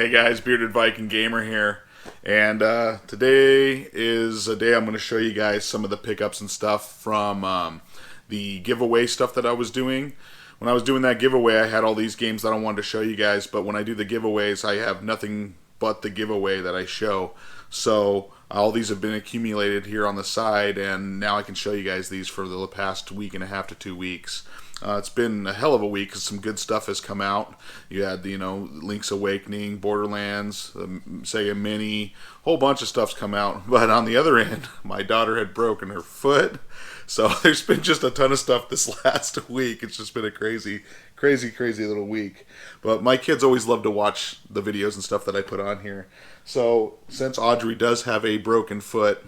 Hey guys, Bearded Viking Gamer here, and today is a day I'm going to show you guys some of the pickups and stuff from the giveaway stuff that I was doing. When I was doing that giveaway, I had all these games that I wanted to show you guys, but when I do the giveaways, I have nothing but the giveaway that I show. So all these have been accumulated here on the side, and now I can show you guys these for the past week and a half to 2 weeks. It's been a hell of a week because some good stuff has come out. You had, Link's Awakening, Borderlands, the Sega Mini, whole bunch of stuff's come out. But on the other end, my daughter had broken her foot. So there's been just a ton of stuff this last week. It's just been a crazy, crazy, crazy little week. But my kids always love to watch the videos and stuff that I put on here. So since Audrey does have a broken foot,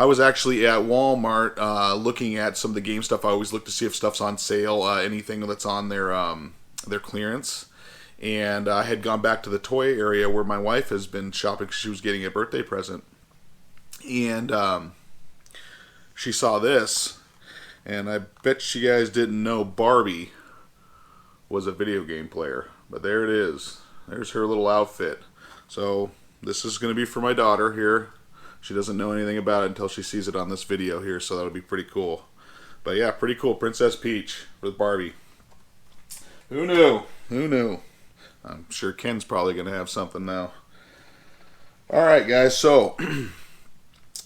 I was actually at Walmart looking at some of the game stuff. I always look to see if stuff's on sale, anything that's on their clearance. And I had gone back to the toy area where my wife has been shopping because she was getting a birthday present. And she saw this, and I bet you guys didn't know Barbie was a video game player. But there it is. There's her little outfit. So this is going to be for my daughter here. She doesn't know anything about it until she sees it on this video here, so that'll be pretty cool. But yeah, pretty cool. Princess Peach with Barbie. Who knew? Who knew? I'm sure Ken's probably going to have something now. Alright guys, so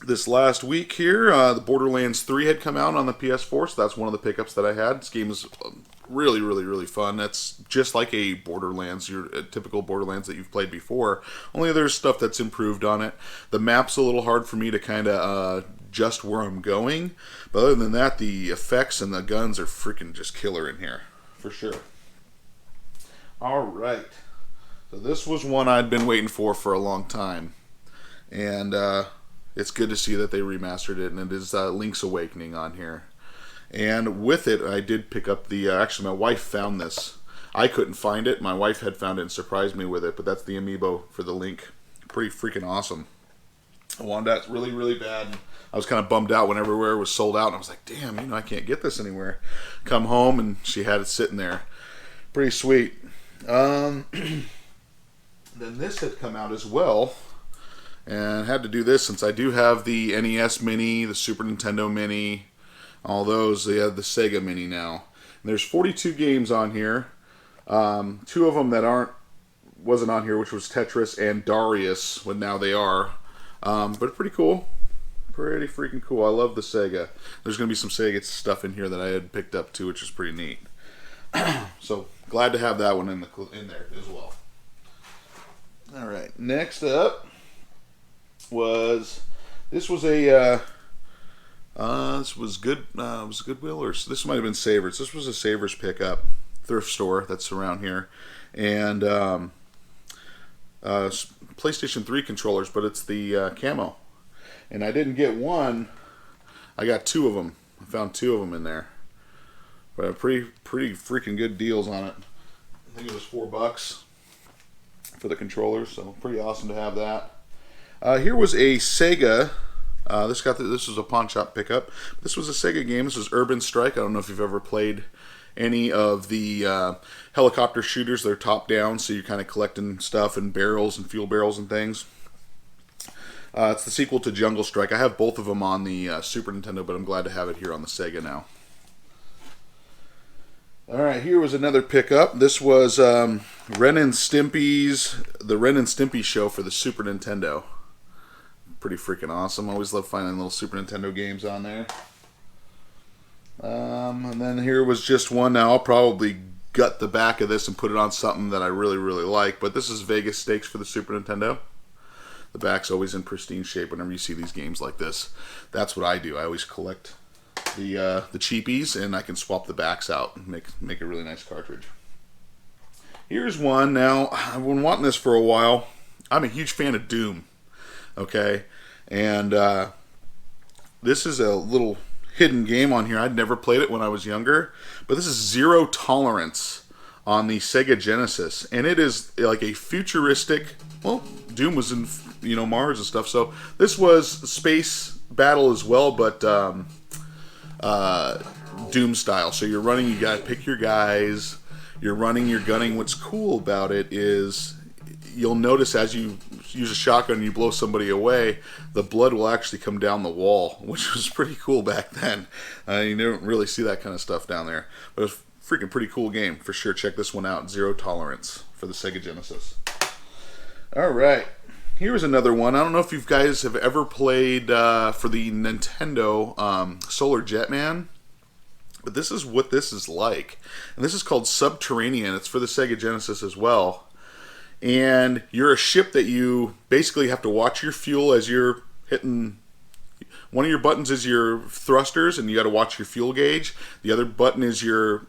this last week here, the Borderlands 3 had come out on the PS4, so that's one of the pickups that I had. This game is really, really, really fun. That's just like a Borderlands, your typical Borderlands that you've played before. Only there's stuff that's improved on it. The map's a little hard for me to kind of adjust where I'm going. But other than that, the effects and the guns are freaking just killer in here. For sure. Alright. So this was one I'd been waiting for a long time. And it's good to see that they remastered it. And it is Link's Awakening on here. And with it, I did pick up the, actually my wife found this. I couldn't find it. My wife had found it and surprised me with it, but that's the amiibo for the Link. Pretty freaking awesome. I wanted that really, really bad. I was kind of bummed out when everywhere was sold out, and I was like, damn, I can't get this anywhere. Come home, and she had it sitting there. Pretty sweet. Then this had come out as well, and I had to do this since I do have the NES Mini, the Super Nintendo Mini, all those. They have the Sega Mini now. And there's 42 games on here. 2 of them that wasn't on here, which was Tetris and Darius, but now they are. But pretty cool. Pretty freaking cool. I love the Sega. There's going to be some Sega stuff in here that I had picked up too, which is pretty neat. So glad to have that one in there as well. All right. Next up was this was good. Was it Goodwill, or this might have been Savers. This was a Savers pickup, thrift store that's around here, and PlayStation 3 controllers, but it's the camo. And I didn't get one. I got 2 of them. I found 2 of them in there, but pretty freaking good deals on it. I think it was $4 for the controllers, so pretty awesome to have that. Here was a Sega. This was a pawn shop pickup. This was a Sega game. This was Urban Strike. I don't know if you've ever played any of the helicopter shooters. They're top down, so you're kind of collecting stuff and barrels and fuel barrels and things. It's the sequel to Jungle Strike. I have both of them on the Super Nintendo, but I'm glad to have it here on the Sega now. Alright, here was another pickup. This was The Ren and Stimpy show for the Super Nintendo. Pretty freaking awesome. I always love finding little Super Nintendo games on there. And then here was just one. Now I'll probably gut the back of this and put it on something that I really, really like. But this is Vegas Stakes for the Super Nintendo. The back's always in pristine shape whenever you see these games like this. That's what I do. I always collect the cheapies, and I can swap the backs out and make a really nice cartridge. Here's one. Now, I've been wanting this for a while. I'm a huge fan of Doom. Okay, and this is a little hidden game on here. I'd never played it when I was younger, but this is Zero Tolerance on the Sega Genesis, and it is like a futuristic. Well, Doom was in Mars and stuff, so this was space battle as well, but Doom style. So you're running. You gotta pick your guys. you're running, you're gunning. What's cool about it is you'll notice as you use a shotgun and you blow somebody away, the blood will actually come down the wall, which was pretty cool back then. You don't really see that kind of stuff down there. But it's a freaking pretty cool game, for sure. Check this one out, Zero Tolerance for the Sega Genesis. Alright, here's another one. I don't know if you guys have ever played for the Nintendo Solar Jetman, but this is what this is like. And this is called Subterranean. It's for the Sega Genesis as well. And you're a ship that you basically have to watch your fuel as you're hitting. One of your buttons is your thrusters, and you got to watch your fuel gauge. The other button is you're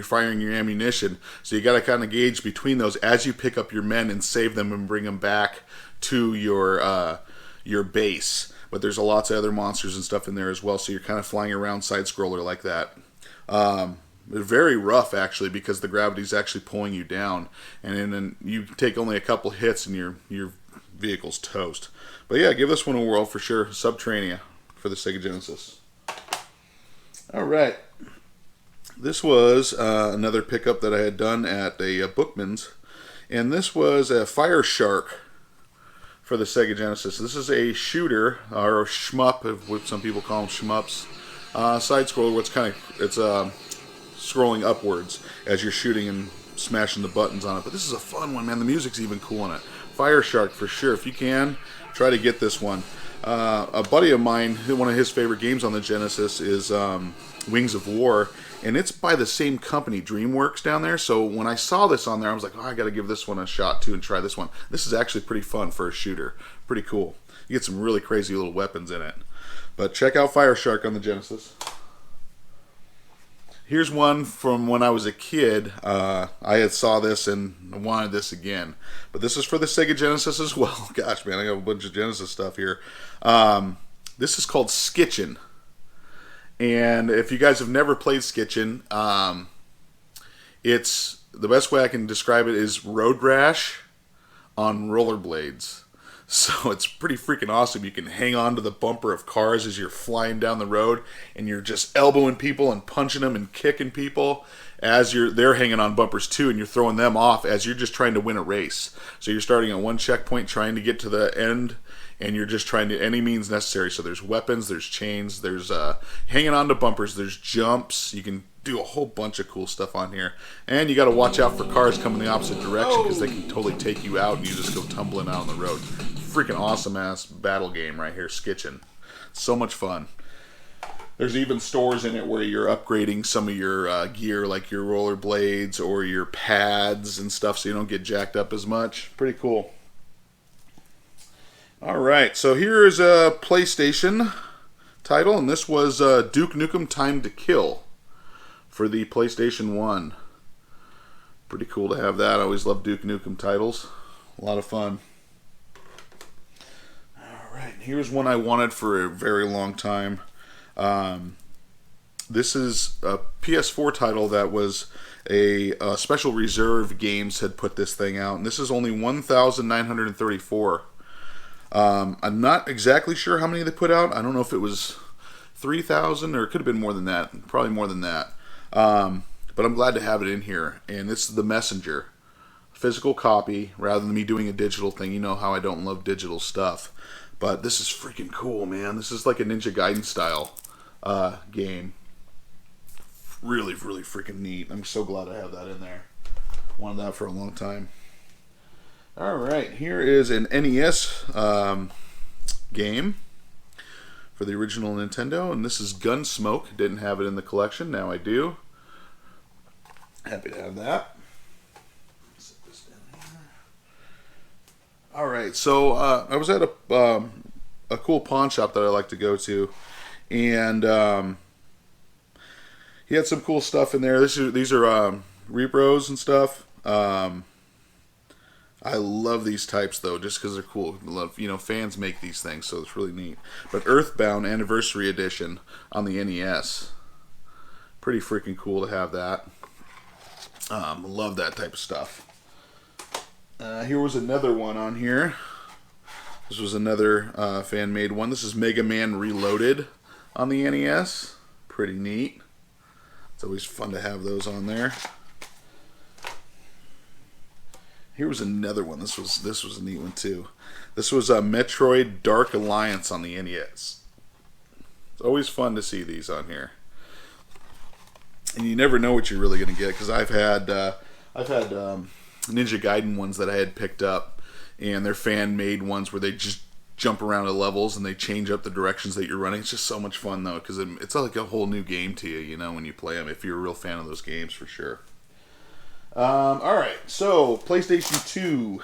firing your ammunition. So you got to kind of gauge between those as you pick up your men and save them and bring them back to your base. But there's lots of other monsters and stuff in there as well. So you're kind of flying around side scroller like that. They're very rough, actually, because the gravity's actually pulling you down. And then you take only a couple hits and your vehicle's toast. But yeah, give this one a whirl for sure. Subterranea for the Sega Genesis. Alright. This was another pickup that I had done at a Bookman's. And this was a Fire Shark for the Sega Genesis. This is a shooter, or a shmup, what some people call them, shmups. Side scroller, it's scrolling upwards as you're shooting and smashing the buttons on it. But this is a fun one, man. The music's even cool in it. Fire Shark for sure. If you can, try to get this one. A buddy of mine, one of his favorite games on the Genesis is Wings of War, and it's by the same company, DreamWorks, down there. So when I saw this on there, I was like, oh, I got to give this one a shot too and try this one. This is actually pretty fun for a shooter. Pretty cool. You get some really crazy little weapons in it. But check out Fire Shark on the Genesis. Here's one from when I was a kid. I had saw this and wanted this again. But this is for the Sega Genesis as well. Gosh, man, I got a bunch of Genesis stuff here. This is called Skitchin'. And if you guys have never played Skitchin', it's the best way I can describe it is Road Rash on rollerblades. So it's pretty freaking awesome. You can hang on to the bumper of cars as you're flying down the road, and you're just elbowing people and punching them and kicking people as they're hanging on bumpers too, and you're throwing them off as you're just trying to win a race. So you're starting at one checkpoint trying to get to the end, and you're just trying to any means necessary. So there's weapons, there's chains, there's hanging on to bumpers, there's jumps. You can do a whole bunch of cool stuff on here. And you got to watch out for cars coming the opposite direction because they can totally take you out and you just go tumbling out on the road. Freaking awesome ass battle game right here, Skitchin'. So much fun. There's even stores in it where you're upgrading some of your gear, like your rollerblades or your pads and stuff, so you don't get jacked up as much. Pretty cool. Alright, so here is a PlayStation title, and this was Duke Nukem Time to Kill for the PlayStation 1. Pretty cool to have that. I always love Duke Nukem titles. A lot of fun. Alright, here's one I wanted for a very long time. This is a PS4 title that was a Special Reserve Games had put this thing out, and this is only 1,934. I'm not exactly sure how many they put out. I don't know if it was 3,000 or it could have been more than that. Probably more than that. But I'm glad to have it in here. And this is The Messenger. Physical copy rather than me doing a digital thing. You know how I don't love digital stuff. But this is freaking cool, man. This is like a Ninja Gaiden style game. Really, really freaking neat. I'm so glad I have that in there. Wanted that for a long time. Alright, here is an NES game for the original Nintendo, and this is Gunsmoke. Didn't have it in the collection, now I do. Happy to have that. Set this down here. Alright, so I was at a cool pawn shop that I like to go to, and he had some cool stuff in there. These are repros and stuff. I love these types though, just because they're cool. I love, fans make these things, so it's really neat. But Earthbound Anniversary Edition on the NES, pretty freaking cool to have that. Love that type of stuff. Here was another one on here. This was another fan-made one. This is Mega Man Reloaded on the NES. Pretty neat. It's always fun to have those on there. Here was another one. This was a neat one too. This was a Metroid Dark Alliance on the NES. It's always fun to see these on here, and you never know what you're really going to get, because I've had Ninja Gaiden ones that I had picked up, and they're fan made ones where they just jump around the levels and they change up the directions that you're running. It's just so much fun though, because it's like a whole new game to you, you know, when you play them, if you're a real fan of those games, for sure. Alright, so PlayStation 2.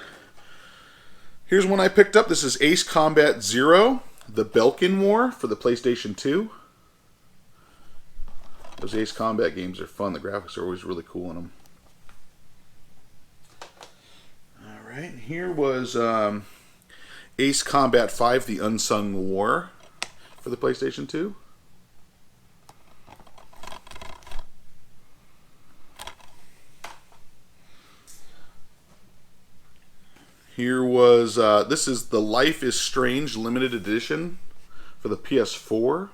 Here's one I picked up. This is Ace Combat Zero, the Belkin War for the PlayStation 2. Those Ace Combat games are fun. The graphics are always really cool in them. Alright, here was Ace Combat 5, the Unsung War for the PlayStation 2. Here was, this is the Life is Strange limited edition for the PS4.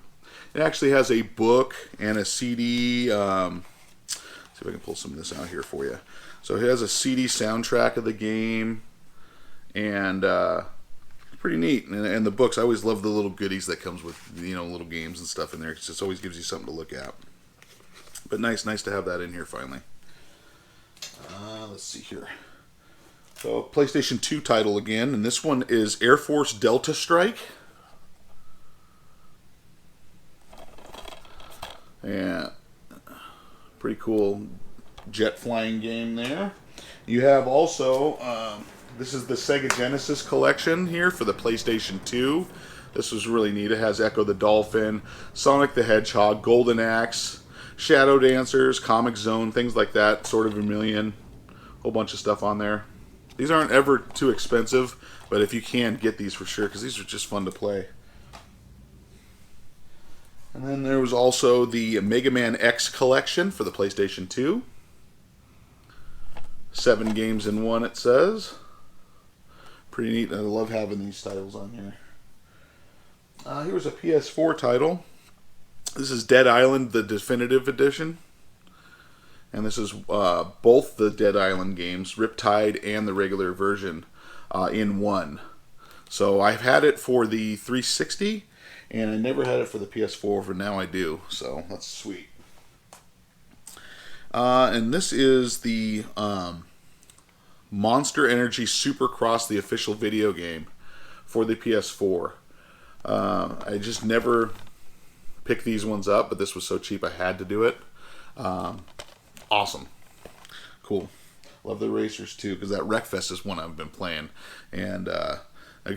It actually has a book and a CD. Let's see if I can pull some of this out here for you. So it has a CD soundtrack of the game, and pretty neat. And the books, I always love the little goodies that comes with, you know, little games and stuff in there. It just always gives you something to look at. But nice to have that in here finally. Let's see here. So, PlayStation 2 title again, and this one is Air Force Delta Strike. Yeah, pretty cool jet flying game there. You have also, this is the Sega Genesis collection here for the PlayStation 2. This was really neat. It has Echo the Dolphin, Sonic the Hedgehog, Golden Axe, Shadow Dancers, Comic Zone, things like that, Sword of Vermilion, whole bunch of stuff on there. These aren't ever too expensive, but if you can, get these for sure, because these are just fun to play. And then there was also the Mega Man X collection for the PlayStation 2. 7 games in one, it says. Pretty neat. I love having these titles on here. Here's a PS4 title. This is Dead Island, the Definitive Edition. And this is both the Dead Island games, Riptide and the regular version, in one. So I've had it for the 360, and I never had it for the PS4, but now I do. So that's sweet. And this is the Monster Energy Supercross, the official video game for the PS4. I just never picked these ones up, but this was so cheap I had to do it. Awesome. Cool. Love the racers too, because that Wreckfest is one I've been playing, and a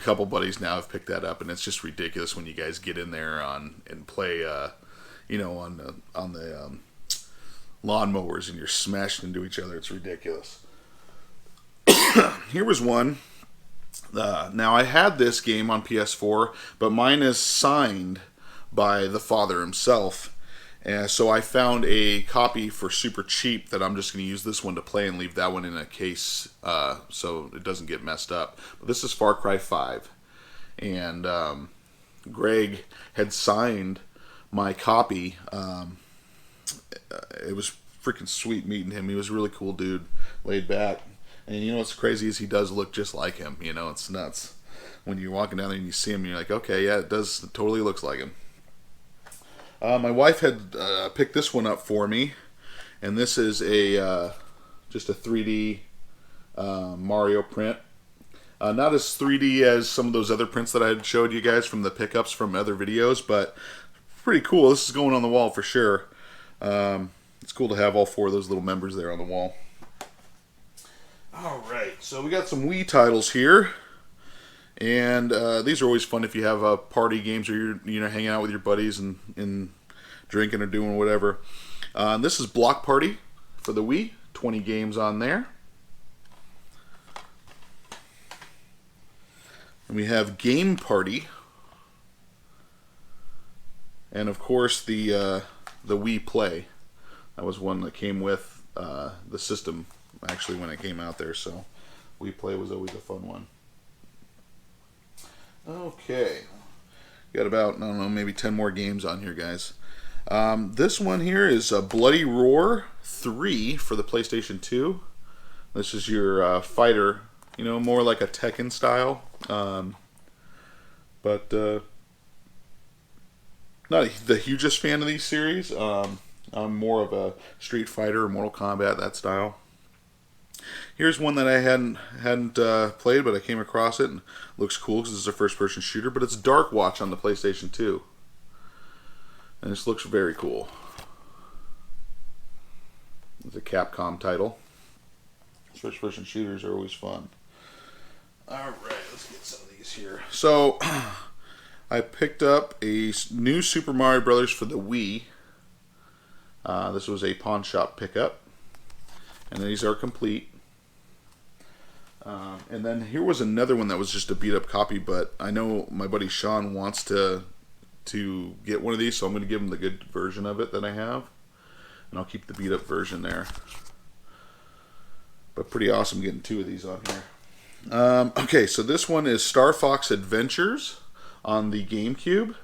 couple buddies now have picked that up, and it's just ridiculous when you guys get in there and play, you know, on the lawnmowers, and you're smashing into each other. It's ridiculous. Here was one. Now I had this game on PS4, but mine is signed by the father himself. So I found a copy for super cheap that I'm just going to use this one to play and leave that one in a case so it doesn't get messed up. But this is Far Cry 5. And Greg had signed my copy. It was freaking sweet meeting him. He was a really cool dude, laid back. And you know what's crazy is he does look just like him. You know, it's nuts. When you're walking down there and you see him, you're like, okay, yeah, it totally looks like him. My wife had picked this one up for me, and this is just a 3D Mario print. Not as 3D as some of those other prints that I had showed you guys from the pickups from other videos, but pretty cool. This is going on the wall for sure. It's cool to have all 4 of those little members there on the wall. Alright, so we got some Wii titles here. And these are always fun if you have party games or you're hanging out with your buddies and drinking or doing whatever. This is Block Party for the Wii. 20 games on there. And we have Game Party. And of course the Wii Play. That was one that came with the system actually when it came out there. So Wii Play was always a fun one. Okay, got about, I don't know, maybe 10 more games on here, guys. This one here is Bloody Roar 3 for the PlayStation 2. This is your fighter, more like a Tekken style. But not the hugest fan of these series. I'm more of a Street Fighter, Mortal Kombat, that style. Here's one that I hadn't played, but I came across it and looks cool because it's a first-person shooter. But it's Dark Watch on the PlayStation 2, and this looks very cool. It's a Capcom title. First-person shooters are always fun. All right, let's get some of these here. So, I picked up a new Super Mario Brothers for the Wii. This was a pawn shop pickup, and these are complete. And then here was another one that was just a beat up copy, but I know my buddy Sean wants to get one of these, so I'm going to give him the good version of it that I have, and I'll keep the beat up version there. But pretty awesome getting two of these on here. Okay, so this one is Star Fox Adventures on the GameCube.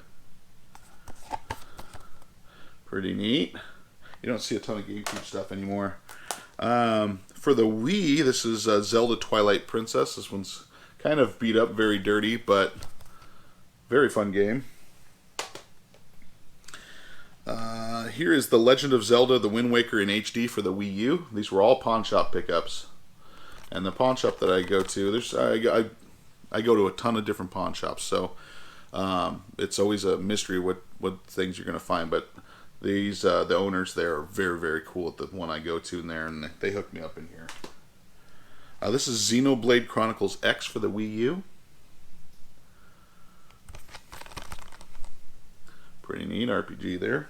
Pretty neat. You don't see a ton of GameCube stuff anymore. For the Wii, this is Zelda Twilight Princess. This one's kind of beat up, very dirty, but very fun game. Here is The Legend of Zelda: The Wind Waker in HD for the Wii U. These were all pawn shop pickups. And the pawn shop that I go to, I go to a ton of different pawn shops, so it's always a mystery what things you're going to find, but these the owners there are very, very cool at the one I go to in there, and they hooked me up in here. This is Xenoblade Chronicles X for the Wii U. Pretty neat RPG there.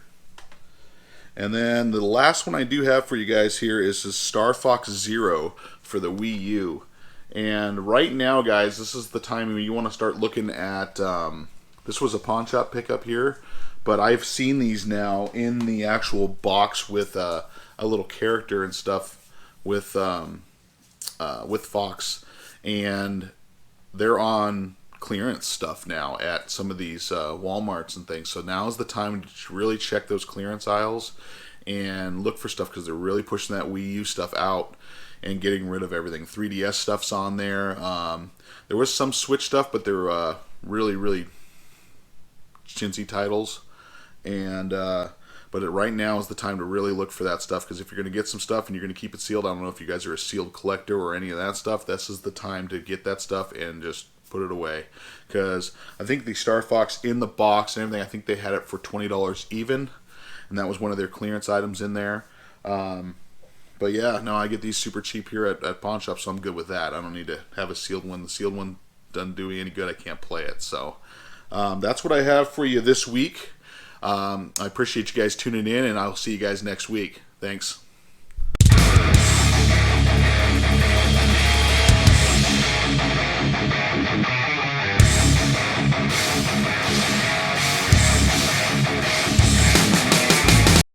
And then the last one I do have for you guys here is Star Fox Zero for the Wii U. And right now, guys, this is the time when you want to start looking at... this was a pawn shop pickup here, but I've seen these now in the actual box with a little character and stuff with Fox, and they're on clearance stuff now at some of these Walmarts and things. So now is the time to really check those clearance aisles and look for stuff, because they're really pushing that Wii U stuff out and getting rid of everything. 3DS stuff's on there. There was some Switch stuff, but they're really, really chintzy titles. And but right now is the time to really look for that stuff, because if you're going to get some stuff and you're going to keep it sealed, I don't know if you guys are a sealed collector or any of that stuff, this is the time to get that stuff and just put it away. Because I think the Star Fox in the box and everything, I think they had it for $20 even, and that was one of their clearance items in there. But yeah, no, I get these super cheap here at pawn shops, so I'm good with that. I don't need to have a sealed one. The sealed one doesn't do me any good. I can't play it. So that's what I have for you this week. I appreciate you guys tuning in, and I'll see you guys next week. Thanks.